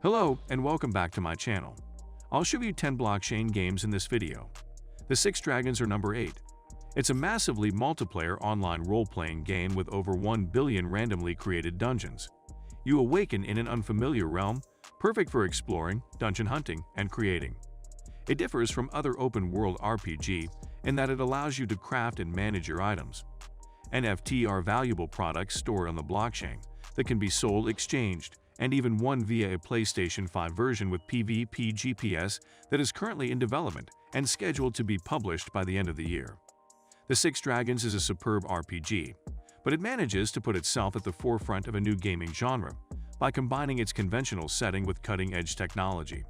Hello and welcome back to my channel. I'll show you 10 blockchain games in this video. The Six Dragons are number 8. It's a massively multiplayer online role-playing game with over 1 billion randomly created dungeons. You awaken in an unfamiliar realm, perfect for exploring, dungeon hunting, and creating. It differs from other open-world RPG in that it allows you to craft and manage your items. NFT are valuable products stored on the blockchain that can be sold, exchanged, and even won via a PlayStation 5 version with PvP GPS that is currently in development and scheduled to be published by the end of the year. The Six Dragons is a superb RPG, but it manages to put itself at the forefront of a new gaming genre by combining its conventional setting with cutting-edge technology.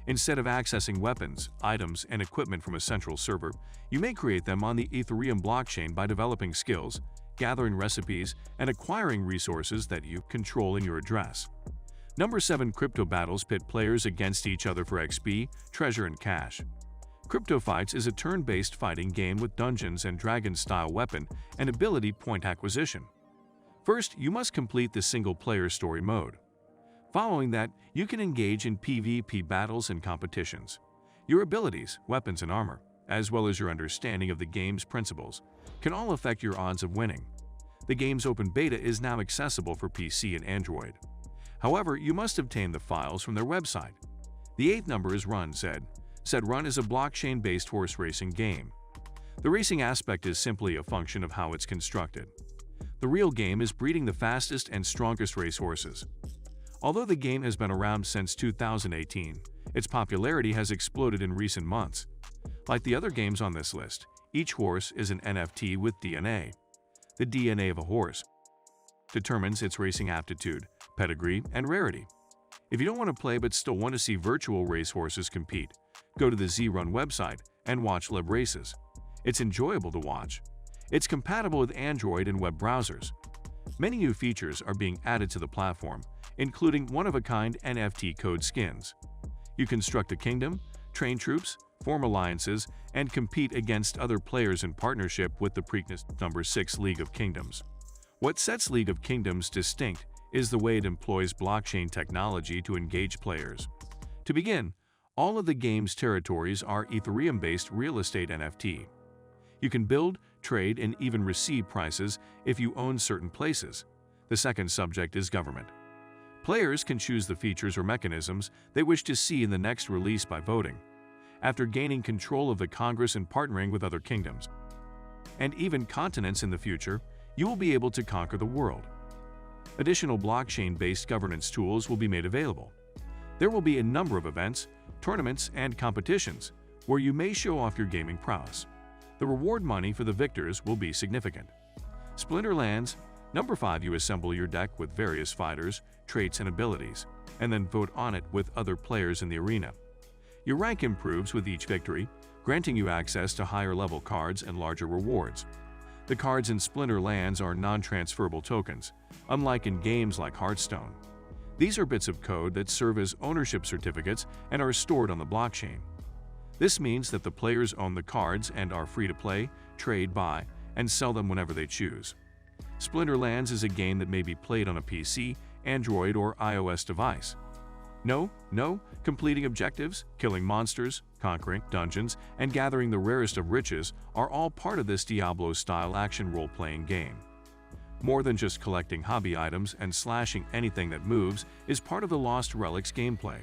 Instead of accessing weapons, items, and equipment from a central server, you may create them on the Ethereum blockchain by developing skills, gathering recipes, and acquiring resources that you control in your address. Number 7. Crypto battles pit players against each other for XP, treasure, and cash. Crypto Fights is a turn-based fighting game with Dungeons and Dragons-style weapon and ability point acquisition. First, you must complete the single-player story mode. Following that, you can engage in PvP battles and competitions. Your abilities, weapons, and armor, as well as your understanding of the game's principles, can all affect your odds of winning. The game's open beta is now accessible for PC and Android. However, you must obtain the files from their website. The 8th number is Run Zed. Zed Run is a blockchain-based horse racing game. The racing aspect is simply a function of how it's constructed. The real game is breeding the fastest and strongest racehorses. Although the game has been around since 2018, its popularity has exploded in recent months. Like the other games on this list, each horse is an NFT with DNA. The DNA of a horse determines its racing aptitude, pedigree, and rarity. If you don't want to play but still want to see virtual racehorses compete, go to the Z-Run website and watch live races. It's enjoyable to watch. It's compatible with Android and web browsers. Many new features are being added to the platform, including one-of-a-kind NFT code skins. You construct a kingdom, train troops, form alliances, and compete against other players in partnership with the Preakness number 6 League of Kingdoms. What sets League of Kingdoms distinct is the way it employs blockchain technology to engage players. To begin, all of the game's territories are Ethereum-based real estate NFT. You can build, trade, and even receive prices if you own certain places. The second subject is government. Players can choose the features or mechanisms they wish to see in the next release by voting. After gaining control of the Congress and partnering with other kingdoms and even continents in the future, you will be able to conquer the world. Additional blockchain-based governance tools will be made available. There will be a number of events, tournaments, and competitions where you may show off your gaming prowess. The reward money for the victors will be significant. Splinterlands. Number 5. You assemble your deck with various fighters, traits, and abilities, and then vote on it with other players in the arena. Your rank improves with each victory, granting you access to higher-level cards and larger rewards. The cards in Splinterlands are non-transferable tokens, unlike in games like Hearthstone. These are bits of code that serve as ownership certificates and are stored on the blockchain. This means that the players own the cards and are free to play, trade, buy, and sell them whenever they choose. Splinterlands is a game that may be played on a PC, Android, or iOS device. No, completing objectives, killing monsters, conquering dungeons, and gathering the rarest of riches are all part of this Diablo-style action role-playing game. More than just collecting hobby items and slashing anything that moves is part of the Lost Relics gameplay.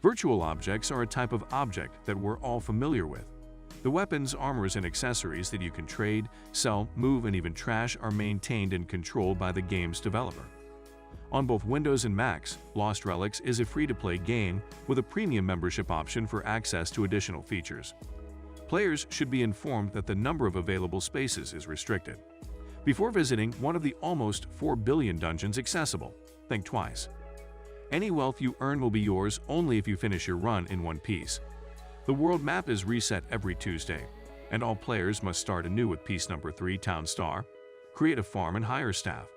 Virtual objects are a type of object that we're all familiar with. The weapons, armors, and accessories that you can trade, sell, move, and even trash are maintained and controlled by the game's developer. On both Windows and Macs, Lost Relics is a free-to-play game with a premium membership option for access to additional features. Players should be informed that the number of available spaces is restricted. Before visiting one of the almost 4 billion dungeons accessible, think twice. Any wealth you earn will be yours only if you finish your run in one piece. The world map is reset every Tuesday, and all players must start anew with piece number 3 Town Star, create a farm, and hire staff.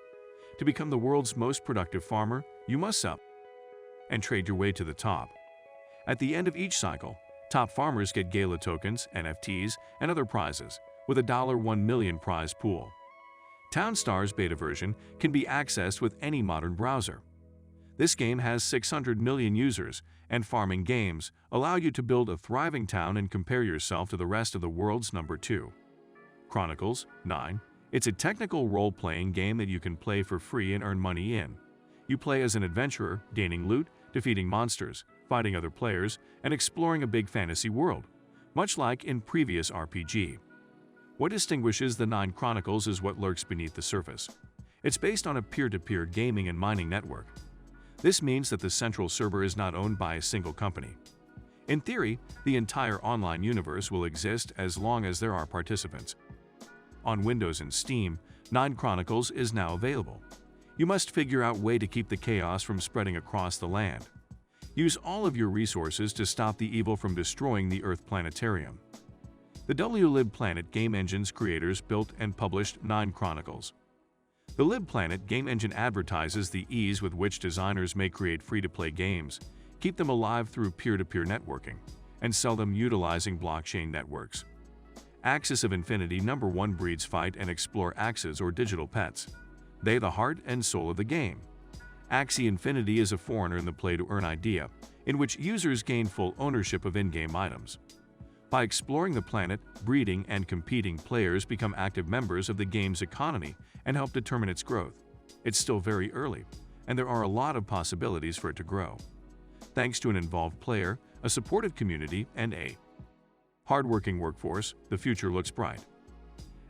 To become the world's most productive farmer, you must sell and trade your way to the top. At the end of each cycle, top farmers get Gala tokens, NFTs, and other prizes, with a $1 million prize pool. Town Star's beta version can be accessed with any modern browser. This game has 600 million users, and farming games allow you to build a thriving town and compare yourself to the rest of the world's number 2. Chronicles 9. It's a technical role-playing game that you can play for free and earn money in. You play as an adventurer, gaining loot, defeating monsters, fighting other players, and exploring a big fantasy world, much like in previous RPG. What distinguishes the 9 Chronicles is what lurks beneath the surface. It's based on a peer-to-peer gaming and mining network. This means that the central server is not owned by a single company. In theory, the entire online universe will exist as long as there are participants. On Windows and Steam, 9 Chronicles is now available. You must figure out a way to keep the chaos from spreading across the land. Use all of your resources to stop the evil from destroying the Earth planetarium. The WLibPlanet game engine's creators built and published 9 Chronicles. The LibPlanet game engine advertises the ease with which designers may create free-to-play games, keep them alive through peer-to-peer networking, and sell them utilizing blockchain networks. Axis of Infinity number 1 breeds fight and explore axes or digital pets. They the heart and soul of the game. Axie Infinity is a foreigner in the play-to-earn idea, in which users gain full ownership of in-game items. By exploring the planet, breeding, and competing, players become active members of the game's economy and help determine its growth. It's still very early, and there are a lot of possibilities for it to grow. Thanks to an involved player, a supportive community, and a hardworking workforce, the future looks bright.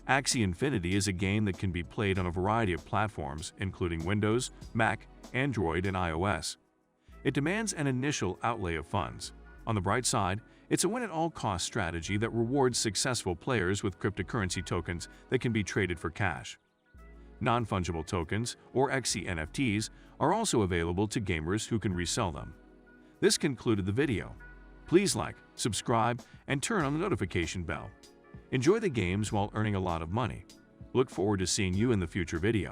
Axie Infinity is a game that can be played on a variety of platforms, including Windows, Mac, Android, and iOS. It demands an initial outlay of funds. On the bright side, it's a win-at-all-cost strategy that rewards successful players with cryptocurrency tokens that can be traded for cash. Non-fungible tokens, or XC NFTs, are also available to gamers who can resell them. This concluded the video. Please like, subscribe, and turn on the notification bell. Enjoy the games while earning a lot of money. Look forward to seeing you in the future video.